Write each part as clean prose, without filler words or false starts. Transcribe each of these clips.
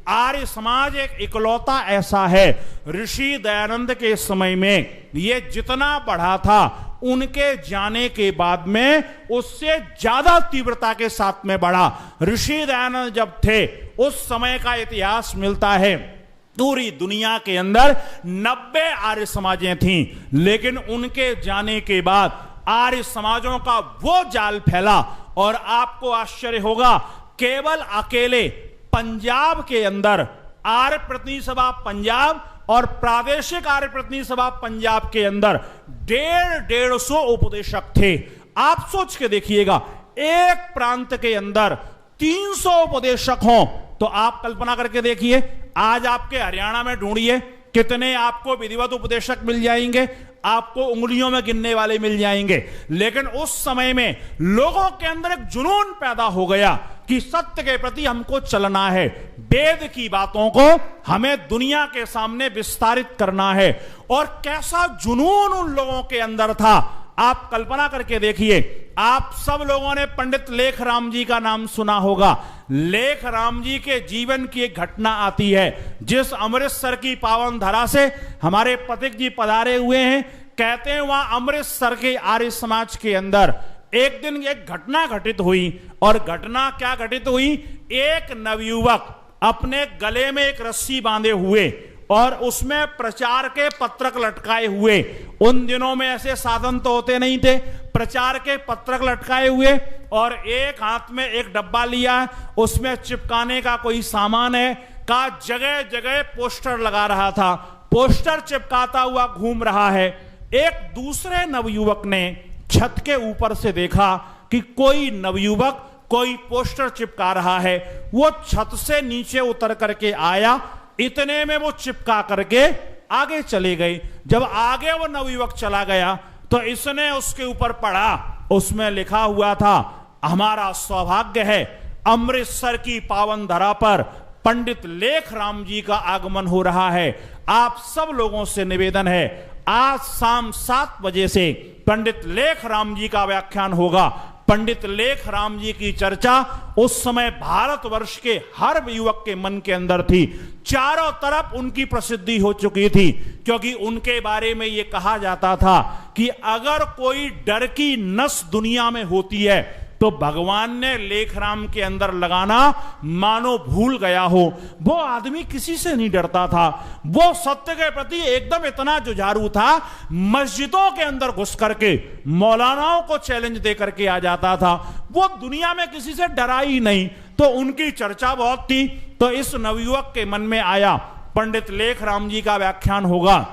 आर्य समाज एक इकलौता ऐसा है, ऋषि दयानंद के समय में ये जितना बढ़ा था, उनके जाने के बाद में उससे ज्यादा तीव्रता के साथ में बढ़ा। ऋषि दयानंद जब थे उस समय का इतिहास मिलता है, पूरी दुनिया के अंदर 90 आर्य समाजें थीं, लेकिन उनके जाने के बाद आर्य समाजों का वो जाल फैला और आपको आश्चर्य होगा, केवल अकेले पंजाब के अंदर आर्य प्रतिनिधि सभा पंजाब और प्रादेशिक आर्य प्रतिनिधि सभा पंजाब के अंदर 150 उपदेशक थे। आप सोच के देखिएगा, एक प्रांत के अंदर 300 उपदेशक हों तो आप कल्पना करके देखिए, आज आपके हरियाणा में ढूंढिए कितने आपको विधिवत उपदेशक मिल जाएंगे, आपको उंगलियों में गिनने वाले मिल जाएंगे। लेकिन उस समय में लोगों के अंदर एक जुनून पैदा हो गया कि सत्य के प्रति हमको चलना है, वेद की बातों को हमें दुनिया के सामने विस्तारित करना है। और कैसा जुनून उन लोगों के अंदर था, आप कल्पना करके देखिए। आप सब लोगों ने पंडित लेखराम जी का नाम सुना होगा। लेखराम जी के जीवन की एक घटना आती है, जिस अमृतसर की पावन धरा से हमारे पथिक जी पधारे हुए हैं। कहते हैं वहां अमृतसर के आर्य समाज के अंदर एक दिन एक घटना घटित हुई। और घटना क्या घटित हुई, एक नवयुवक अपने गले में एक रस्सी बांधे हुए और उसमें प्रचार के पत्रक लटकाए हुए, उन दिनों में ऐसे साधन तो होते नहीं थे, प्रचार के पत्रक लटकाए हुए और एक हाथ में एक डब्बा लिया, उसमें चिपकाने का कोई सामान है का जगह जगह पोस्टर लगा रहा था, पोस्टर चिपकाता हुआ घूम रहा है। एक दूसरे नवयुवक ने छत के ऊपर से देखा कि कोई नवयुवक कोई पोस्टर चिपका रहा है। वो छत से नीचे उतर करके आया, इतने में वो चिपका करके आगे चले गए। जब आगे वो नवयुवक चला गया तो इसने उसके ऊपर पढ़ा, उसमें लिखा हुआ था, हमारा सौभाग्य है अमृतसर की पावन धरा पर पंडित लेखराम जी का आगमन हो रहा है। आप सब लोगों से निवेदन है, आज शाम 7 बजे से पंडित लेखराम जी का व्याख्यान होगा। पंडित लेखराम जी की चर्चा उस समय भारतवर्ष के हर युवक के मन के अंदर थी। चारों तरफ उनकी प्रसिद्धि हो चुकी थी, क्योंकि उनके बारे में यह कहा जाता था कि अगर कोई डर की नस दुनिया में होती है तो भगवान ने लेखराम के अंदर लगाना मानो भूल गया हो। वो आदमी किसी से नहीं डरता था, वो सत्य के प्रति एकदम इतना जुझारू था, मस्जिदों के अंदर घुस करके मौलानाओं को चैलेंज दे करके आ जाता था। वो दुनिया में किसी से डरा ही नहीं, तो उनकी चर्चा बहुत थी। तो इस नवयुवक के मन में आया, पंडित लेखराम जी का व्याख्यान होगा,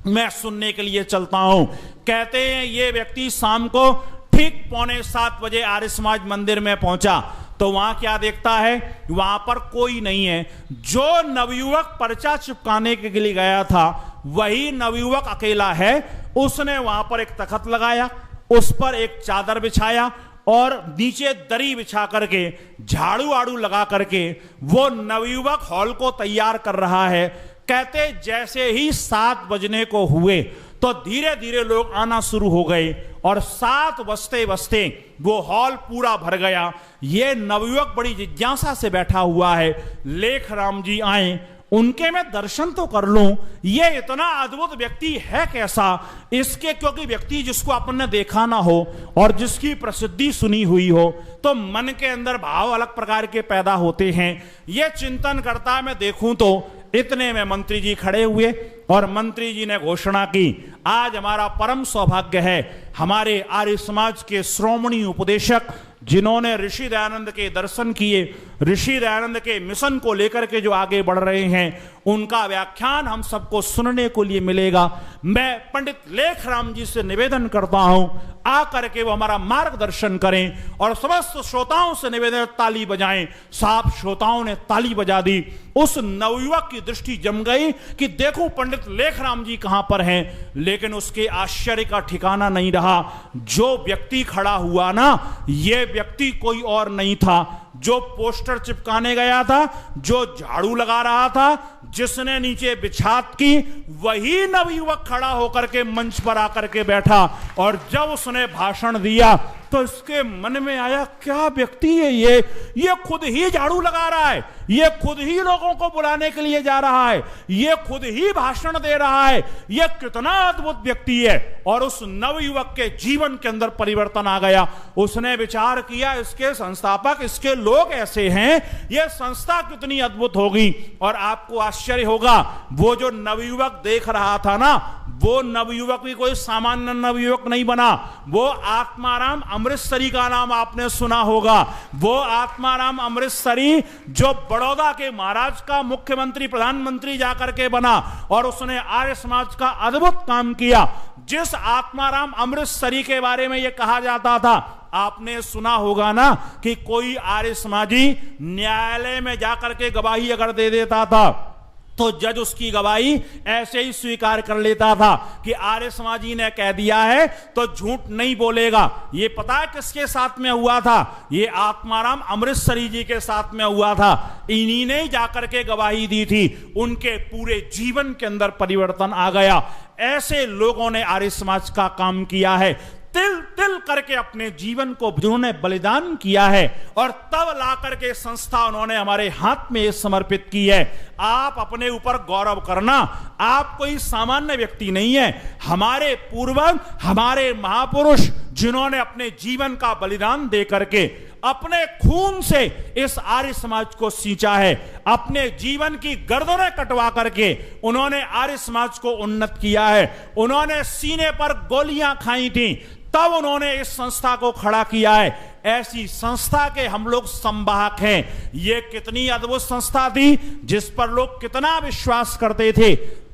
मैं सुनने के लिए चलता हूं। कहते हैं ये व्यक्ति शाम को ठीक 6:45 बजे आर्य समाज मंदिर में पहुंचा तो वहां क्या देखता है, वहां पर कोई नहीं है। जो नवयुवक पर्चा चिपकाने के लिए गया था वही नवयुवक अकेला है। उसने वहां पर एक तख्त लगाया, उस पर एक चादर बिछाया और नीचे दरी बिछा करके झाड़ू आड़ू लगा करके वो नवयुवक हॉल को तैयार कर रहा है। कहते जैसे ही 7 बजने को हुए तो धीरे धीरे लोग आना शुरू हो गए और 7 बजते बजते वो हॉल पूरा भर गया। ये नवयुवक बड़ी जिज्ञासा से बैठा हुआ है, लेखराम जी आए, उनके मैं दर्शन तो कर लूं, ये इतना अद्भुत व्यक्ति है कैसा इसके, क्योंकि व्यक्ति जिसको अपन ने देखा ना हो और जिसकी प्रसिद्धि सुनी हुई हो तो मन के अंदर भाव अलग प्रकार के पैदा होते हैं। ये चिंतन करता मैं देखूं तो इतने में मंत्री जी खड़े हुए और मंत्री जी ने घोषणा की, आज हमारा परम सौभाग्य है, हमारे आर्य समाज के श्रोमणी उपदेशक जिन्होंने ऋषि दयानंद के दर्शन किए, ऋषि दयानंद के मिशन को लेकर के जो आगे बढ़ रहे हैं, उनका व्याख्यान हम सबको सुनने को लिए मिलेगा। मैं पंडित लेखराम जी से निवेदन करता हूं आकर के वो हमारा मार्गदर्शन करें और समस्त श्रोताओं से निवेदन ताली बजाएं। साहब श्रोताओं ने ताली बजा दी। उस नवयुवक की दृष्टि जम गई कि देखो पंडित लेखराम जी कहां पर हैं, लेकिन उसके आश्चर्य का ठिकाना नहीं रहा। जो व्यक्ति खड़ा हुआ ना, यह व्यक्ति कोई और नहीं था। जो पोस्टर चिपकाने गया था, जो झाड़ू लगा रहा था, जिसने नीचे बिछात की, वही नवयुवक खड़ा होकर के मंच पर आकर के बैठा और जब उसने भाषण दिया तो इसके मन में आया क्या व्यक्ति है ये खुद ही झाड़ू लगा रहा है, ये खुद ही लोगों को बुलाने के लिए जा रहा है, ये खुद ही भाषण दे रहा है, ये कितना अद्भुत व्यक्ति है। और उस नवयुवक के जीवन के अंदर परिवर्तन आ गया। उसने विचार किया इसके संस्थापक, इसके लोग ऐसे हैं, ये संस्था कितनी अद्भुत होगी। और आपको आश्चर्य होगा, वो जो नवयुवक देख रहा था ना, वो नवयुवक भी कोई सामान्य नवयुवक नहीं बना। वो आत्माराम अमृतसरी का नाम आपने सुना होगा। वो आत्माराम अमृतसरी जो बड़ौदा के महाराज का मुख्यमंत्री प्रधानमंत्री जाकर के बना और उसने आर्य समाज का अद्भुत काम किया। जिस आत्माराम अमृतसरी के बारे में यह कहा जाता था, आपने सुना होगा ना कि कोई आर्य समाजी न्यायालय में जाकर के गवाही अगर दे देता था तो जज उसकी गवाही ऐसे ही स्वीकार कर लेता था कि आर्य समाजी ने कह दिया है तो झूठ नहीं बोलेगा। ये पता है किसके साथ में हुआ था? ये आत्माराम अमृतसरी जी के साथ में हुआ था। इन्हीं ने जाकर के गवाही दी थी। उनके पूरे जीवन के अंदर परिवर्तन आ गया। ऐसे लोगों ने आर्य समाज का काम किया है, तिल तिल करके अपने जीवन को जिन्होंने बलिदान किया है, और तब ला करके संस्था उन्होंने हमारे हाथ में समर्पित की है। आप अपने ऊपर गौरव करना, आप कोई सामान्य व्यक्ति नहीं है। हमारे पूर्वज, हमारे महापुरुष जिन्होंने अपने जीवन का बलिदान दे करके अपने खून से इस आर्य समाज को सींचा है, अपने जीवन की गर्दनें कटवा करके उन्होंने आर्य समाज को उन्नत किया है। उन्होंने सीने पर गोलियां खाई थी, तब उन्होंने इस संस्था को खड़ा किया है। ऐसी संस्था के हम लोग संवाहक हैं। ये कितनी अद्भुत संस्था थी जिस पर लोग कितना विश्वास करते थे।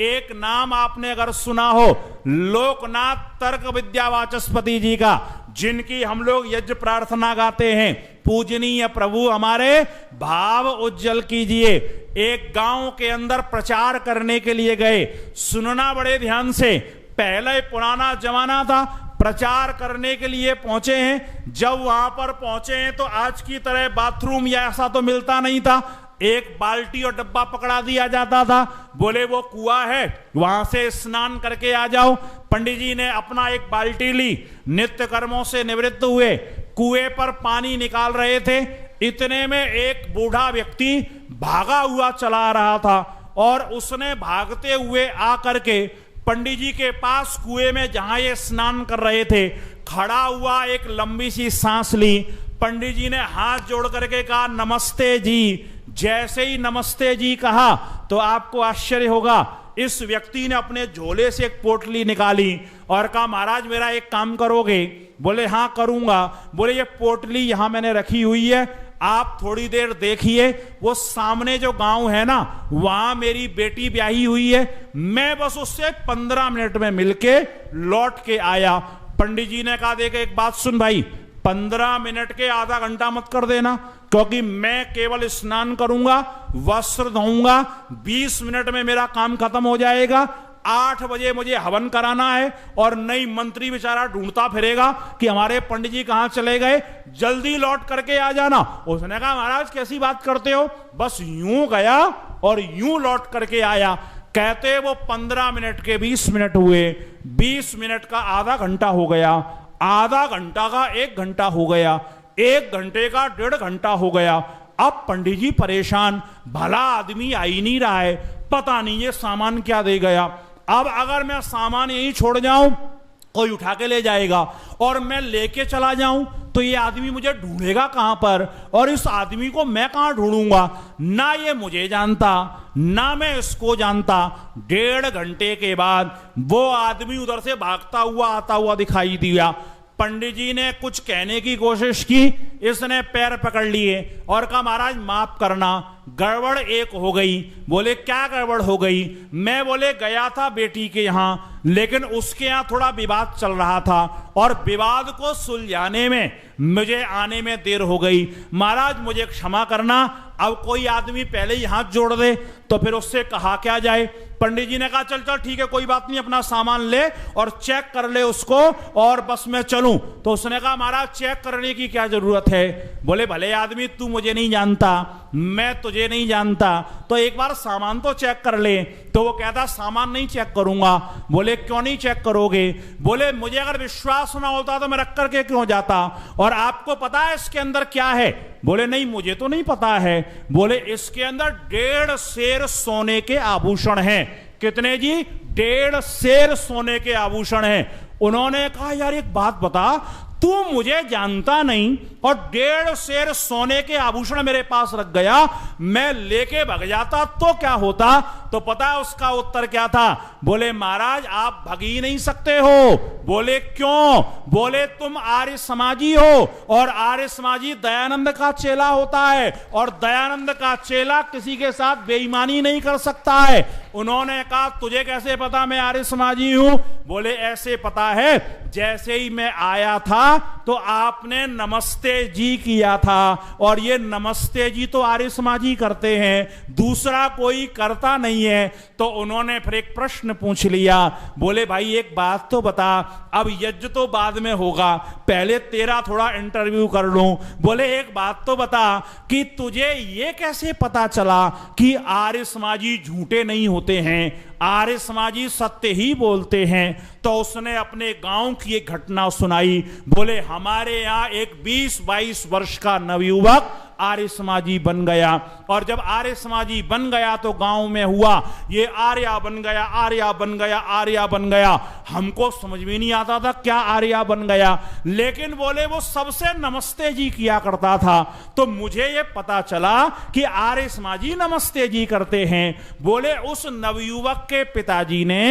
एक नाम आपने अगर सुना हो, लोकनाथ तर्क विद्या वाचस्पति जी का, जिनकी हम लोग यज्ञ प्रार्थना गाते हैं, पूजनीय प्रभु हमारे भाव उज्जवल कीजिए। एक गांव के अंदर प्रचार करने के लिए गए। सुनना बड़े ध्यान से, पहले पुराना जमाना था, प्रचार करने के लिए पहुंचे हैं। जब वहां पर पहुंचे हैं तो आज की तरह बाथरूम या ऐसा तो मिलता नहीं था। एक बाल्टी और डब्बा पकड़ा दिया जाता था, बोले वो कुआं है, वहां से स्नान करके आ जाओ। पंडित जी ने अपना एक बाल्टी ली, नित्य कर्मों से निवृत्त हुए, कुएं पर पानी निकाल रहे थे। इतने में एक बूढ़ा व्यक्ति भागा हुआ चला रहा था और उसने भागते हुए आकर के पंडित जी के पास कुएं में जहां ये स्नान कर रहे थे खड़ा हुआ, एक लंबी सी सांस ली। पंडित जी ने हाथ जोड़ करके कहा नमस्ते जी। जैसे ही नमस्ते जी कहा तो आपको आश्चर्य होगा, इस व्यक्ति ने अपने झोले से एक पोटली निकाली और कहा महाराज मेरा एक काम करोगे? बोले हाँ करूंगा। बोले ये पोटली यहां मैंने रखी हुई है, आप थोड़ी देर देखिए, वो सामने जो गांव है ना वहां मेरी बेटी ब्याही हुई है, मैं बस उससे 15 मिनट में मिलके लौट के आया। पंडित जी ने कहा देख एक बात सुन भाई, 15 मिनट के आधा घंटा मत कर देना, क्योंकि मैं केवल स्नान करूंगा, वस्त्र धोऊंगा, 20 मिनट में मेरा काम खत्म हो जाएगा। 8 बजे मुझे हवन कराना है और नई मंत्री बेचारा ढूंढता फिरेगा कि हमारे पंडित जी कहां चले गए, जल्दी लौट करके आ जाना। उसने कहा महाराज कैसी बात करते हो, बस यूं गया और यूं लौट करके आया। कहते वो 15 मिनट के 20 मिनट हुए, 20 मिनट का आधा घंटा हो गया, आधा घंटा का 1 घंटा हो गया, 1 घंटे का 1.5 घंटा हो गया। अब पंडित जी परेशान, भला आदमी आ ही नहीं रहा है, पता नहीं ये सामान क्या दे गया। अब अगर मैं सामान यहीं छोड़ जाऊं कोई उठा के ले जाएगा, और मैं लेके चला जाऊं तो ये आदमी मुझे ढूंढेगा कहां पर, और इस आदमी को मैं कहां ढूंढूंगा? ना ये मुझे जानता ना मैं इसको जानता। 1.5 घंटे के बाद वो आदमी उधर से भागता हुआ आता हुआ दिखाई दिया। पंडित जी ने कुछ कहने की कोशिश की, इसने पैर पकड़ लिए और कहा महाराज माफ करना, गड़बड़ एक हो गई। बोले क्या गड़बड़ हो गई? मैं बोले गया था बेटी के यहां, लेकिन उसके यहां थोड़ा विवाद चल रहा था और विवाद को सुलझाने में मुझे आने में देर हो गई। महाराज मुझे क्षमा करना, अब कोई आदमी पहले ही हाथ जोड़ दे तो फिर उससे कहा क्या जाए? पंडित जी ने कहा चल चल ठीक है, कोई बात नहीं, अपना सामान ले और चेक कर ले उसको और बस मैं चलूं। तो उसने कहा महाराज चेक करने की क्या जरूरत है? बोले भले आदमी, तू मुझे नहीं जानता, मैं तुझे नहीं जानता, तो एक बार सामान तो चेक कर ले। तो वो कहता सामान नहीं चेक करूंगा। बोले क्यों नहीं चेक करोगे? बोले मुझे अगर विश्वास ना होता तो मैं रख करके क्यों जाता, और आपको पता है इसके अंदर क्या है? बोले नहीं मुझे तो नहीं पता है। बोले इसके अंदर 1.5 सेर सोने के आभूषण हैं। कितने जी? 1.5 सेर सोने के आभूषण हैं। उन्होंने कहा यार एक बात बता, तू मुझे जानता नहीं और 1.5 सेर सोने के आभूषण मेरे पास रख गया, मैं लेके भाग जाता तो क्या होता? तो पता है उसका उत्तर क्या था? बोले महाराज आप भाग ही नहीं सकते हो। बोले क्यों? बोले तुम आर्य समाजी हो और आर्य समाजी दयानंद का चेला होता है और दयानंद का चेला किसी के साथ बेईमानी नहीं कर सकता है। उन्होंने कहा तुझे कैसे पता मैं आर्य समाजी हूं? बोले ऐसे पता है, जैसे ही मैं आया था तो आपने नमस्ते जी किया था, और ये नमस्ते जी तो आर्य समाजी करते हैं, दूसरा कोई करता नहीं है। तो उन्होंने फिर एक प्रश्न पूछ लिया। बोले भाई एक बात तो बता, अब यज्ञ तो बाद में होगा, पहले तेरा थोड़ा इंटरव्यू कर लूं। बोले एक बात तो बता कि तुझे ये कैसे पता चला कि आर्य समाजी झूठे नहीं होते हैं, आर्य समाजी सत्य ही बोलते हैं? तो उसने अपने गांव की एक घटना सुनाई। बोले हमारे यहां एक 20-22 वर्ष का नवयुवक आर्य समाजी बन गया, और जब आर्य समाजी बन गया तो गांव में हुआ ये आर्या बन गया, आर्या बन गया, आर्या बन गया। हमको समझ में नहीं आता था क्या आर्या बन गया, लेकिन बोले वो सबसे नमस्ते जी किया करता था, तो मुझे ये पता चला कि आर्य समाजी नमस्ते जी करते हैं। बोले उस नवयुवक के पिताजी ने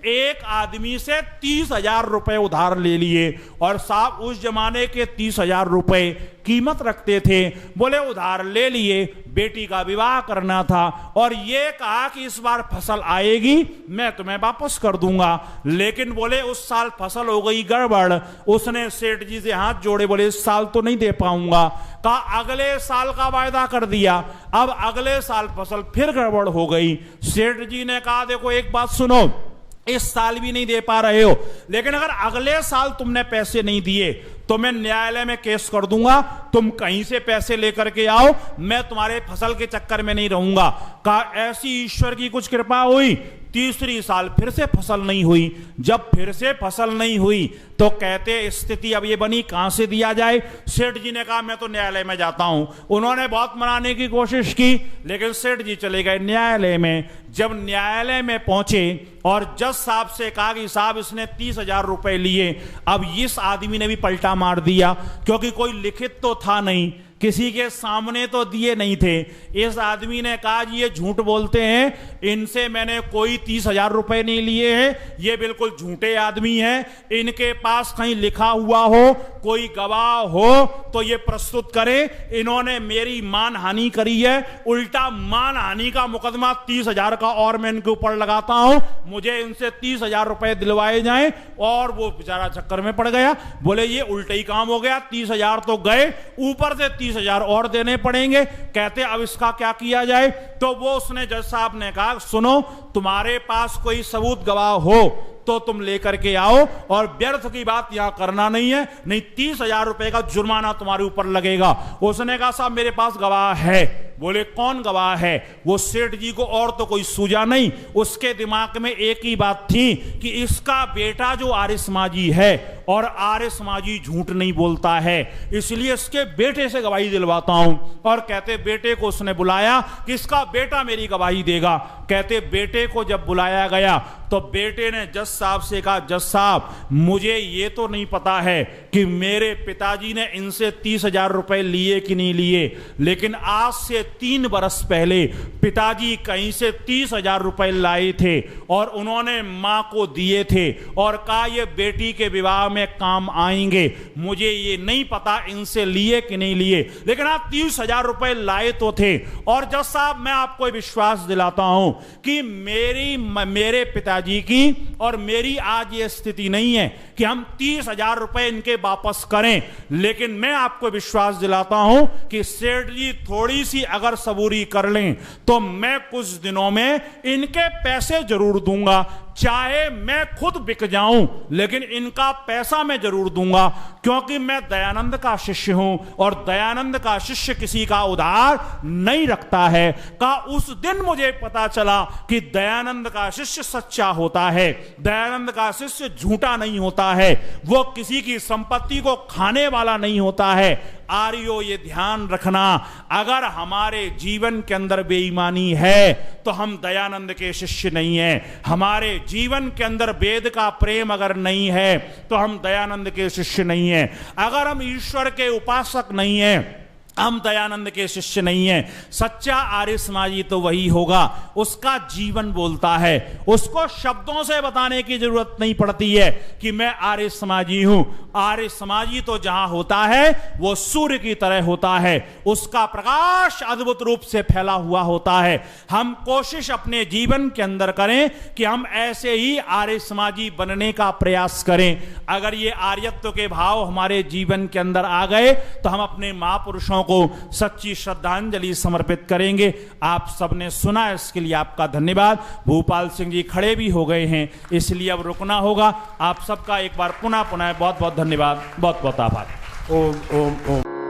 एक आदमी से 30,000 रुपए उधार ले लिए, और साहब उस जमाने के 30,000 रुपए कीमत रखते थे। बोले उधार ले लिए, बेटी का विवाह करना था, और ये कहा कि इस बार फसल आएगी मैं तुम्हें वापस कर दूंगा। लेकिन बोले उस साल फसल हो गई गड़बड़। उसने सेठ जी से हाथ जोड़े, बोले इस साल तो नहीं दे पाऊंगा। कहा अगले साल का वायदा कर दिया, अब अगले साल फसल फिर गड़बड़ हो गई। सेठ जी ने कहा देखो एक बात सुनो, इस साल भी नहीं दे पा रहे हो, लेकिन अगर अगले साल तुमने पैसे नहीं दिए तो मैं न्यायालय में केस कर दूंगा, तुम कहीं से पैसे लेकर के आओ, मैं तुम्हारे फसल के चक्कर में नहीं रहूंगा। कहा ऐसी ईश्वर की कुछ कृपा हुई, तीसरी साल फिर से फसल नहीं हुई। जब फिर से फसल नहीं हुई तो कहते स्थिति अब ये बनी कहां से दिया जाए। सेठ जी ने कहा मैं तो न्यायालय में जाता हूं। उन्होंने बहुत मनाने की कोशिश की, लेकिन सेठ जी चले गए न्यायालय में। जब न्यायालय में पहुंचे और जज साहब से कहा कि साहब इसने 30,000 रुपए लिए, अब इस आदमी ने भी पलटा मार दिया, क्योंकि कोई लिखित तो था नहीं, किसी के सामने तो दिए नहीं थे। इस आदमी ने कहा जी ये झूठ बोलते हैं, इनसे मैंने कोई 30,000 रुपए नहीं लिए हैं, ये बिल्कुल झूठे आदमी हैं, इनके पास कहीं लिखा हुआ हो, कोई गवाह हो तो ये प्रस्तुत करें। इन्होंने मेरी मानहानि करी है, उल्टा मानहानि का मुकदमा 30,000 का और मैं इनके ऊपर लगाता हूं, मुझे इनसे 30,000 रुपए दिलवाए जाएं। और वो बेचारा चक्कर में पड़ गया। बोले ये उल्टा ही काम हो गया, 30,000 तो गए, ऊपर से 30,000 और देने पड़ेंगे। कहते अब इसका क्या किया जाए? तो वो उसने जज साहब ने कहा सुनो, तुम्हारे पास कोई सबूत गवाह हो तो तुम लेकर के आओ, और व्यर्थ की बात यहां करना नहीं है, नहीं 30,000 रुपए का जुर्माना तुम्हारे ऊपर लगेगा। उसने कहा साहब मेरे पास गवाह है। बोले कौन गवाह है? वो सेठ जी को और तो कोई सूझा नहीं, उसके दिमाग में एक ही बात थी कि इसका बेटा जो आर्य समाजी है और आर्य समाजी झूठ नहीं बोलता है, इसलिए इसके बेटे से गवाही दिलवाता हूं। और कहते बेटे को उसने बुलाया कि इसका बेटा मेरी गवाही देगा। कहते बेटे को जब बुलाया गया तो बेटे ने जज साहब से कहा जज साहब मुझे ये तो नहीं पता है कि मेरे पिताजी ने इनसे 30,000 रुपए लिए कि नहीं लिए, लेकिन आज से 3 बरस पहले पिताजी कहीं से 30,000 रुपए लाए थे और उन्होंने मां को दिए थे और कहा ये बेटी के विवाह में काम आएंगे। मुझे ये नहीं पता इनसे लिए कि नहीं लिए, लेकिन आप 30,000 रुपए लाए तो थे। और जज साहब मैं आपको विश्वास दिलाता हूं कि मेरे पिताजी जी की, और मेरी आज ये स्थिति नहीं है कि हम 30,000 रुपए इनके वापस करें। लेकिन मैं आपको विश्वास दिलाता हूं कि सेठ जी थोड़ी सी अगर सबूरी कर लें तो मैं कुछ दिनों में इनके पैसे जरूर दूंगा, चाहे मैं खुद बिक जाऊं लेकिन इनका पैसा मैं जरूर दूंगा, क्योंकि मैं दयानंद का शिष्य हूं और दयानंद का शिष्य किसी का उधार नहीं रखता है। का उस दिन मुझे पता चला कि दयानंद का शिष्य सच्चा होता है, दयानंद का शिष्य झूठा नहीं होता है, वो किसी की संपत्ति को खाने वाला नहीं होता है। आर्यो ये ध्यान रखना, अगर हमारे जीवन के अंदर बेईमानी है तो हम दयानंद के शिष्य नहीं हैं। हमारे जीवन के अंदर वेद का प्रेम अगर नहीं है तो हम दयानंद के शिष्य नहीं हैं। अगर हम ईश्वर के उपासक नहीं हैं, हम दयानंद के शिष्य नहीं हैं। सच्चा आर्य समाजी तो वही होगा, उसका जीवन बोलता है, उसको शब्दों से बताने की जरूरत नहीं पड़ती है कि मैं आर्य समाजी हूं। आर्य समाजी तो जहां होता है वो सूर्य की तरह होता है, उसका प्रकाश अद्भुत रूप से फैला हुआ होता है। हम कोशिश अपने जीवन के अंदर करें कि हम ऐसे ही आर्य समाजी बनने का प्रयास करें। अगर ये आर्यत्व के भाव हमारे जीवन के अंदर आ गए तो हम अपने महापुरुषों को सच्ची श्रद्धांजलि समर्पित करेंगे। आप सबने सुना, इसके लिए आपका धन्यवाद। भूपाल सिंह जी खड़े भी हो गए हैं, इसलिए अब रुकना होगा। आप सबका एक बार पुनः बहुत बहुत धन्यवाद, बहुत बहुत आभार। ओम ओम ओम।